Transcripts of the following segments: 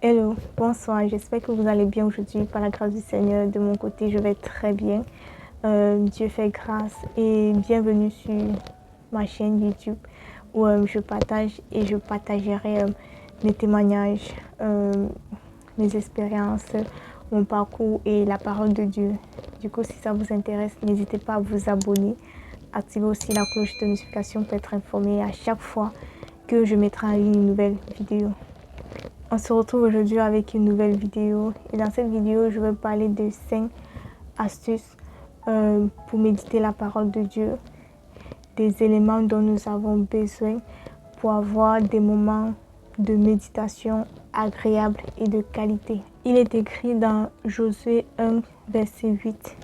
Hello, bonsoir, j'espère que vous allez bien aujourd'hui par la grâce du Seigneur. De mon côté, je vais très bien. Dieu fait grâce et bienvenue sur ma chaîne YouTube où je partage et je partagerai mes témoignages, mes expériences, mon parcours et la parole de Dieu. Du coup, si ça vous intéresse, n'hésitez pas à vous abonner. Activez aussi la cloche de notification pour être informé à chaque fois que je mettrai en ligne une nouvelle vidéo. On se retrouve aujourd'hui avec une nouvelle vidéo et dans cette vidéo, je vais parler de 5 astuces pour méditer la parole de Dieu, des éléments dont nous avons besoin pour avoir des moments de méditation agréables et de qualité. Il est écrit dans Josué 1, verset 8,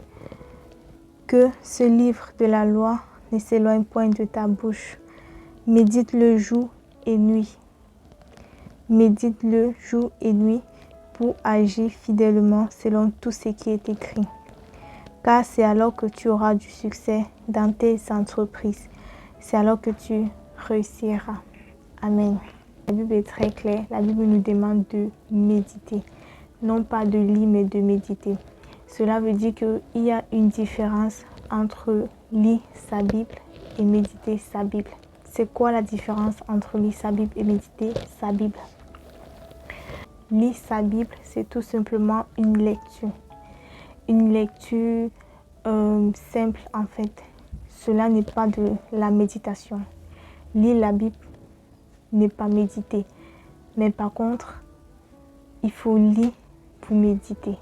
que ce livre de la loi ne s'éloigne point de ta bouche, médite-le jour et nuit. Médite-le jour et nuit pour agir fidèlement selon tout ce qui est écrit. Car c'est alors que tu auras du succès dans tes entreprises. C'est alors que tu réussiras. Amen. La Bible est très claire. La Bible nous demande de méditer. Non pas de lire, mais de méditer. Cela veut dire qu'il y a une différence entre lire sa Bible et méditer sa Bible. C'est quoi la différence entre lire sa Bible et méditer sa Bible? Lire sa Bible, c'est tout simplement une lecture. Une lecture simple en fait. Cela n'est pas de la méditation. Lire la Bible n'est pas méditer. Mais par contre, il faut lire pour méditer.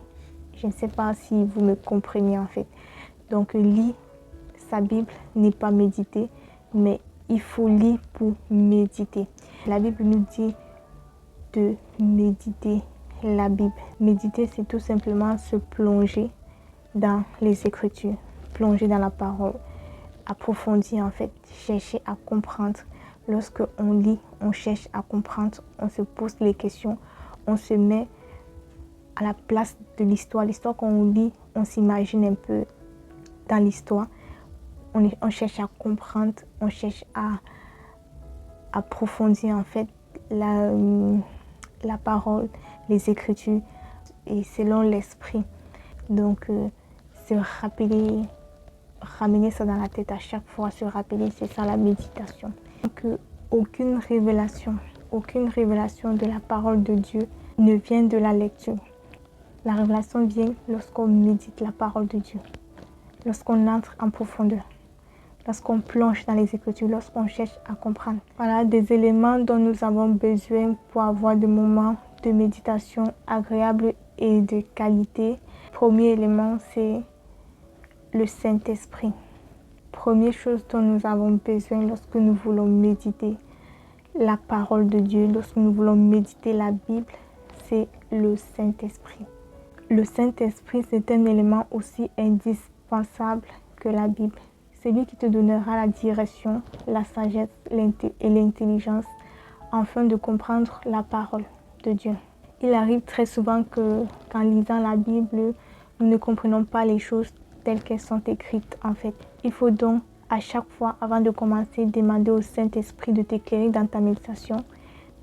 Je ne sais pas si vous me comprenez en fait. Donc lire sa Bible n'est pas méditer, mais il faut lire pour méditer. La Bible nous dit de méditer la Bible. Méditer, c'est tout simplement se plonger dans les Écritures, plonger dans la parole, approfondir en fait, chercher à comprendre. Lorsque on lit, on cherche à comprendre, on se pose les questions, on se met à la place de l'histoire. L'histoire qu'on lit, on s'imagine un peu dans l'histoire. On cherche à comprendre, on cherche à approfondir en fait la parole, les Écritures et selon l'esprit. Donc, se rappeler, ramener ça dans la tête à chaque fois, se rappeler, c'est ça la méditation. Donc, aucune révélation de la parole de Dieu ne vient de la lecture. La révélation vient lorsqu'on médite la parole de Dieu, lorsqu'on entre en profondeur, lorsqu'on plonge dans les Écritures, lorsqu'on cherche à comprendre. Voilà des éléments dont nous avons besoin pour avoir des moments de méditation agréables et de qualité. Premier élément, c'est le Saint-Esprit. Première chose dont nous avons besoin lorsque nous voulons méditer la parole de Dieu, lorsque nous voulons méditer la Bible, c'est le Saint-Esprit. Le Saint-Esprit, c'est un élément aussi indispensable que la Bible. C'est lui qui te donnera la direction, la sagesse et l'intelligence afin de comprendre la parole de Dieu. Il arrive très souvent qu'en lisant la Bible, nous ne comprenons pas les choses telles qu'elles sont écrites en fait. Il faut donc à chaque fois, avant de commencer, demander au Saint-Esprit de t'éclairer dans ta méditation.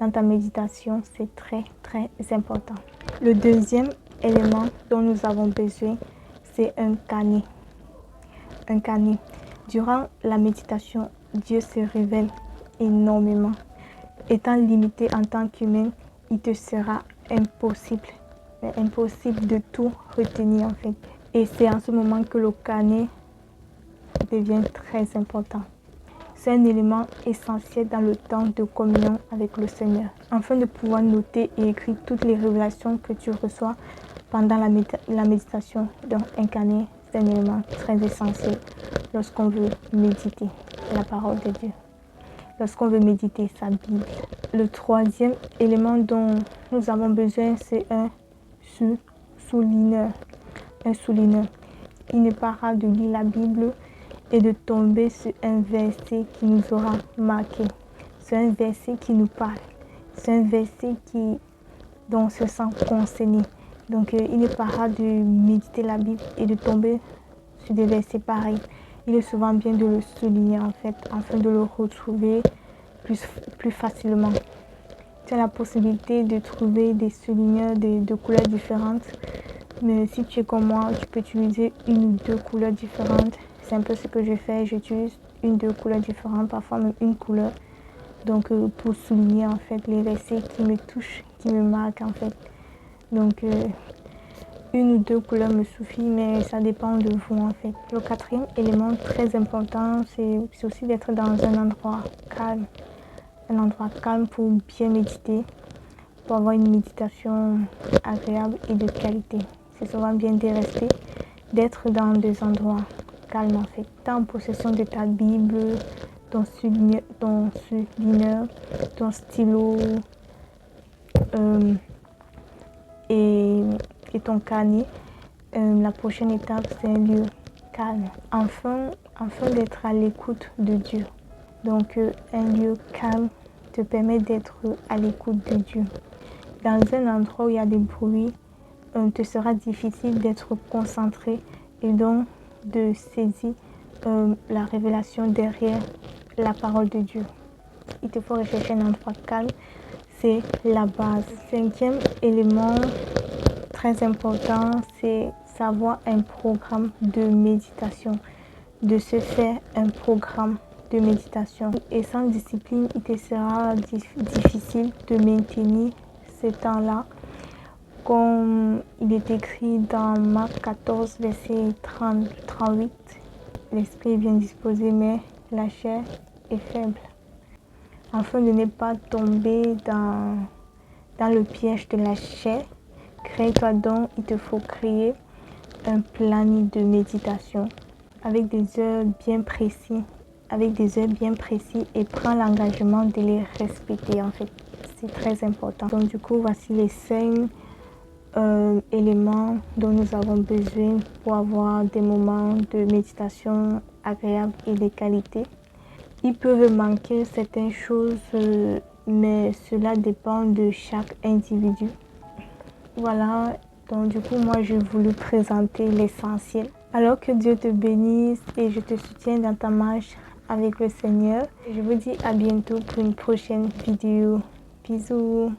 Dans ta méditation, c'est très très important. Le deuxième élément dont nous avons besoin, c'est un carnet. Un carnet. Durant la méditation, Dieu se révèle énormément. Étant limité en tant qu'humain, il te sera impossible de tout retenir en fait. Et c'est en ce moment que le carnet devient très important. C'est un élément essentiel dans le temps de communion avec le Seigneur. Afin de pouvoir noter et écrire toutes les révélations que tu reçois pendant la méditation. Donc un carnet, c'est un élément très essentiel lorsqu'on veut méditer la parole de Dieu. Lorsqu'on veut méditer sa Bible. Le troisième élément dont nous avons besoin, c'est un souligneur. Un souligneur. Il n'est pas rare de lire la Bible et de tomber sur un verset qui nous aura marqué. C'est un verset qui nous parle. C'est un verset dont on se sent concerné. Donc il n'est pas rare de méditer la Bible et de tomber sur des versets pareils. Il est souvent bien de le souligner en fait, afin de le retrouver plus facilement. Tu tu as la possibilité de trouver des souligneurs de couleurs différentes. Mais si tu es comme moi, tu peux utiliser une ou deux couleurs différentes. C'est un peu ce que je fais. J'utilise une ou deux couleurs différentes, parfois même une couleur. Donc pour souligner en fait les versets qui me touchent, qui me marquent en fait. Donc une ou deux couleurs me suffit, mais ça dépend de vous en fait. Le quatrième élément très important, c'est aussi d'être dans un endroit calme. Un endroit calme pour bien méditer, pour avoir une méditation agréable et de qualité. C'est souvent bien de rester, d'être dans des endroits calmes en fait. Tu es en possession de ta Bible, ton souligneur, ton stylo et ton carnet. La prochaine étape, c'est un lieu calme. Enfin d'être à l'écoute de Dieu. Donc, un lieu calme te permet d'être à l'écoute de Dieu. Dans un endroit où il y a des bruits, te sera difficile d'être concentré et donc de saisir la révélation derrière la parole de Dieu. Il te faut rechercher un endroit calme, c'est la base. Cinquième élément très important, c'est savoir un programme de méditation, de se faire un programme de méditation. Et sans discipline, il te sera difficile de maintenir ce temps-là. Comme il est écrit dans Marc 14, verset 38, l'esprit est bien disposé, mais la chair est faible. Afin de ne pas tomber dans le piège de la chair, crée-toi donc, il te faut créer un planning de méditation avec des heures bien précises, et prends l'engagement de les respecter en fait. C'est très important. Donc du coup, voici les 5 éléments dont nous avons besoin pour avoir des moments de méditation agréables et de qualité. Ils peuvent manquer certaines choses, mais cela dépend de chaque individu. Voilà, donc du coup, moi, j'ai voulu présenter l'essentiel. Alors que Dieu te bénisse et je te soutiens dans ta marche avec le Seigneur. Je vous dis à bientôt pour une prochaine vidéo. Bisous.